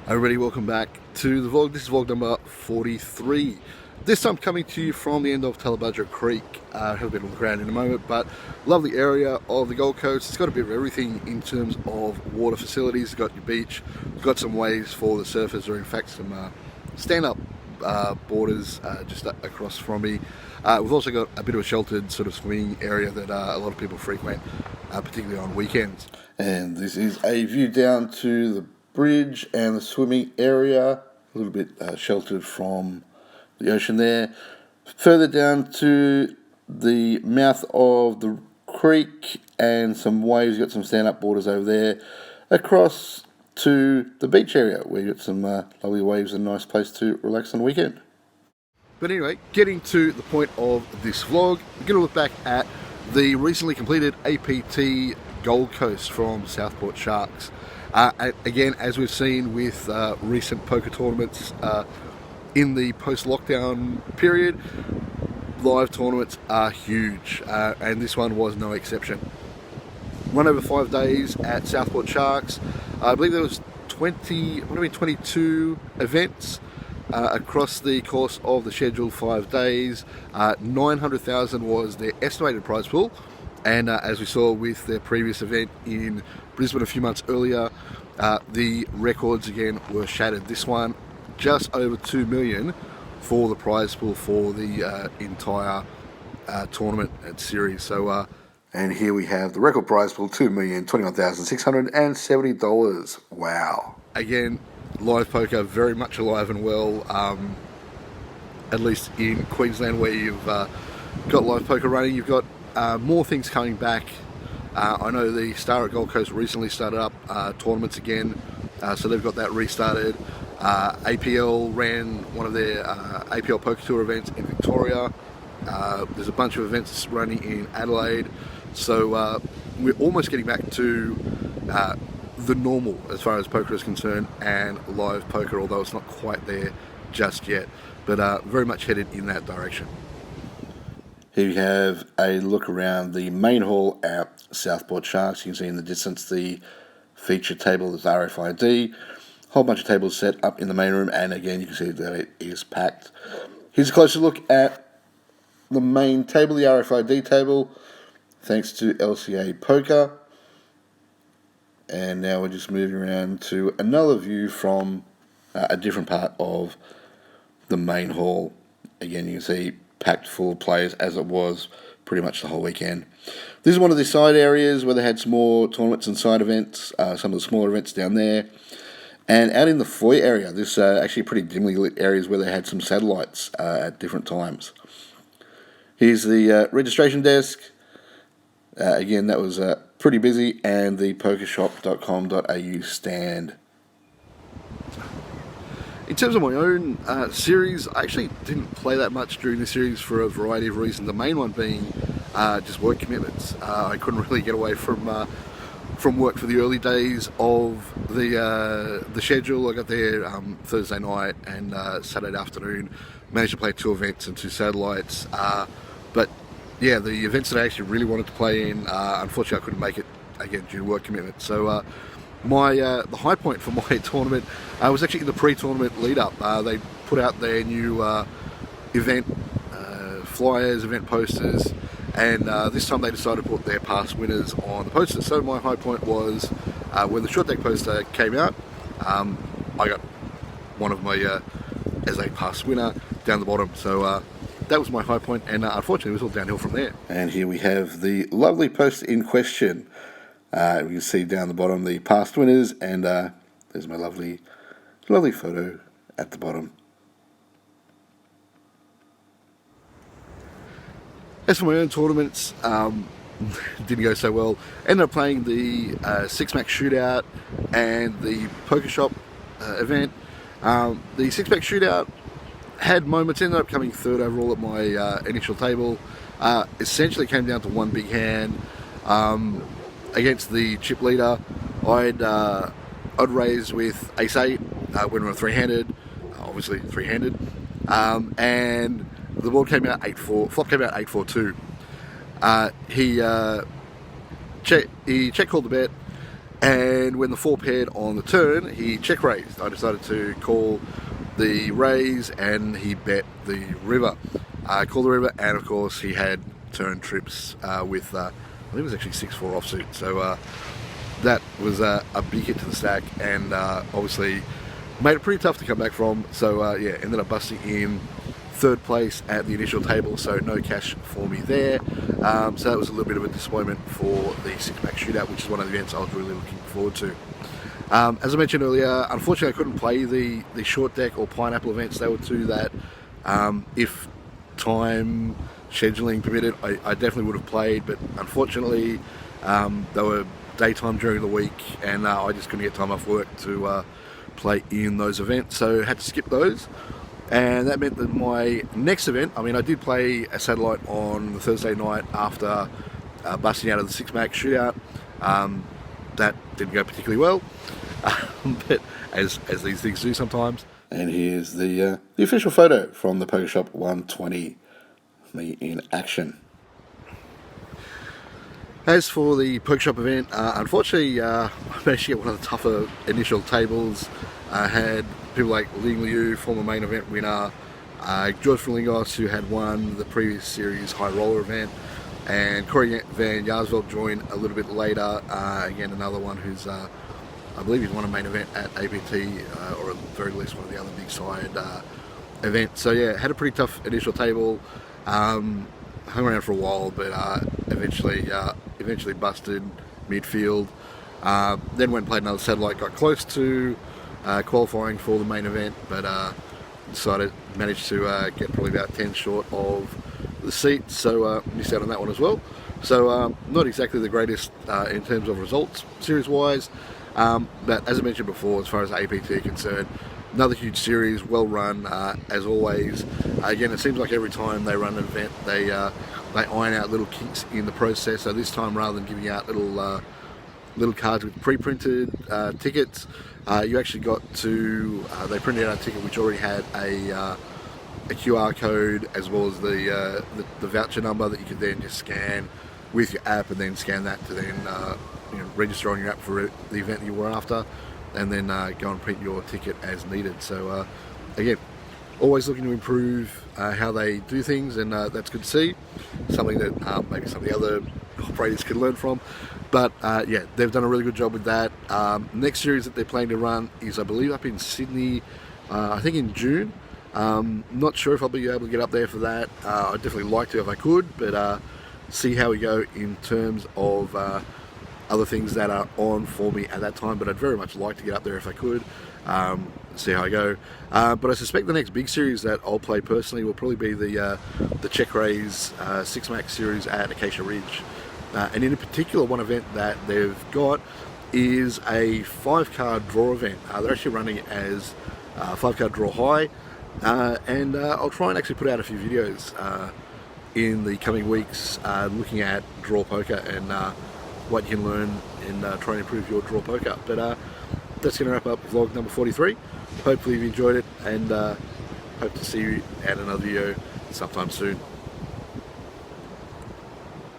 Everybody, welcome back to the vlog. This is vlog number 43. This time coming to you from the end of Tallebudgera Creek. Have a bit of a look around in a moment, but lovely area of the Gold Coast. It's got a bit of everything in terms of water facilities. It's got your beach, it's got some waves for the surfers, or in fact some stand-up borders just across from me. We've also got a bit of a sheltered sort of swimming area that a lot of people frequent, particularly on weekends. And this is a view down to the bridge and the swimming area, a little bit sheltered from the ocean there. Further down to the mouth of the creek and some waves. You've got some stand-up borders over there. Across to the beach area where you've got some lovely waves and a nice place to relax on the weekend. But anyway, getting to the point of this vlog, we're going to look back at the recently completed APT Gold Coast from Southport Sharks. Again, as we've seen with recent poker tournaments in the post-lockdown period, live tournaments are huge, and this one was no exception. Run over 5 days at Southport Sharks. I believe there was 22 events across the course of the scheduled 5 days. 900,000 was their estimated prize pool. And as we saw with their previous event in Brisbane a few months earlier, the records again were shattered. This one, just over 2 million for the prize pool for the entire tournament and series. So, and here we have the record prize pool, $2,021,670. Wow. Again, live poker very much alive and well, at least in Queensland where you've got live poker running. You've got more things coming back. I know the Star at Gold Coast recently started up tournaments again, so they've got that restarted. APL ran one of their APL Poker Tour events in Victoria. There's a bunch of events running in Adelaide, so we're almost getting back to the normal as far as poker is concerned and live poker, although it's not quite there just yet, but very much headed in that direction. Here you have a look around the main hall at Southport Sharks. You can see in the distance the feature table is RFID. A whole bunch of tables set up in the main room, and again you can see that it is packed. Here's a closer look at the main table, the RFID table, thanks to LCA Poker. And now we're just moving around to another view from a different part of the main hall. Again, you can see packed full of players as it was pretty much the whole weekend. This is one of the side areas where they had some more tournaments and side events, some of the smaller events down there. And out in the foyer area, this actually pretty dimly lit areas where they had some satellites at different times. Here's the registration desk. Again, that was pretty busy, and the pokershop.com.au stand. In terms of my own series, I actually didn't play that much during the series for a variety of reasons. The main one being just work commitments. I couldn't really get away from work for the early days of the schedule. I got there Thursday night and Saturday afternoon. Managed to play 2 events and 2 satellites. But yeah, the events that I actually really wanted to play in, unfortunately I couldn't make it again due to work commitments. So the high point for my tournament was actually in the pre-tournament lead-up. They put out their new event flyers, event posters, and this time they decided to put their past winners on the posters. So my high point was when the short deck poster came out, I got one of my as a past winner down the bottom. So that was my high point, and unfortunately it was all downhill from there. And here we have the lovely poster in question. We can see down the bottom the past winners, and there's my lovely photo at the bottom. As for my own tournaments, didn't go so well. Ended up playing the six-max shootout and the poker shop event. The six-max shootout had moments, ended up coming third overall at my initial table. Essentially came down to one big hand. Against the chip leader, I'd raised with ace-8, went on a three-handed, obviously three-handed, and the board came out 8-4, flop came out 8-4-2. He check called the bet, And when the 4 paired on the turn, he check raised. I decided to call the raise, and he bet the river. Called the river, and of course he had turn trips with, I think it was actually 6-4 offsuit. So that was a big hit to the stack, and obviously made it pretty tough to come back from. So yeah, ended up busting in 3rd place at the initial table, so no cash for me there. So that was a little bit of a disappointment for the 6-max shootout, which is one of the events I was really looking forward to. As I mentioned earlier, unfortunately I couldn't play the short deck or pineapple events. They were two that, if time scheduling permitted, I definitely would have played, but unfortunately they were daytime during the week, and I just couldn't get time off work to play in those events, so had to skip those. And that meant that my next event, I mean, I did play a satellite on the Thursday night after busting out of the 6-max shootout. That didn't go particularly well, but as these things do sometimes. And here's the official photo from the Poker Shop 120, me in action. As for the Poker Shop event, unfortunately, I managed to get one of the tougher initial tables. I had people like Ling Liu, former main event winner, George Frilingos, who had won the previous series high roller event, and Corey van Jaarsveld joined a little bit later. Again, another one who's, I believe he's won a main event at APT, or at the very least one of the other big side events. So yeah, had a pretty tough initial table. Hung around for a while, but eventually busted midfield. Then went and played another satellite, got close to qualifying for the main event, but managed to get probably about 10 short of the seat, so missed out on that one as well. So not exactly the greatest in terms of results series wise, but as I mentioned before, as far as APT are concerned, another huge series, well run as always. Again, it seems like every time they run an event, they iron out little kinks in the process. So this time, rather than giving out little cards with pre-printed tickets, you actually got to, they printed out a ticket which already had a QR code, as well as the voucher number that you could then just scan with your app, and then scan that to then register on your app for the event that you were after, and then go and print your ticket as needed. So again, always looking to improve how they do things, and that's good to see. Something that maybe some of the other operators can learn from. But yeah, they've done a really good job with that. Next series that they're planning to run is, I believe, up in Sydney, I think in June. Not sure if I'll be able to get up there for that. I'd definitely like to if I could, but see how we go in terms of other things that are on for me at that time. But I'd very much like to get up there if I could. See how I go. But I suspect the next big series that I'll play personally will probably be the Check Raise 6-max series at Acacia Ridge. And in particular, one event that they've got is a 5-card draw event. They're actually running it as 5-card draw high, and I'll try and actually put out a few videos in the coming weeks looking at draw poker and what you can learn in trying to improve your draw poker. But that's going to wrap up vlog number 43. Hopefully you've enjoyed it, and hope to see you at another video sometime soon.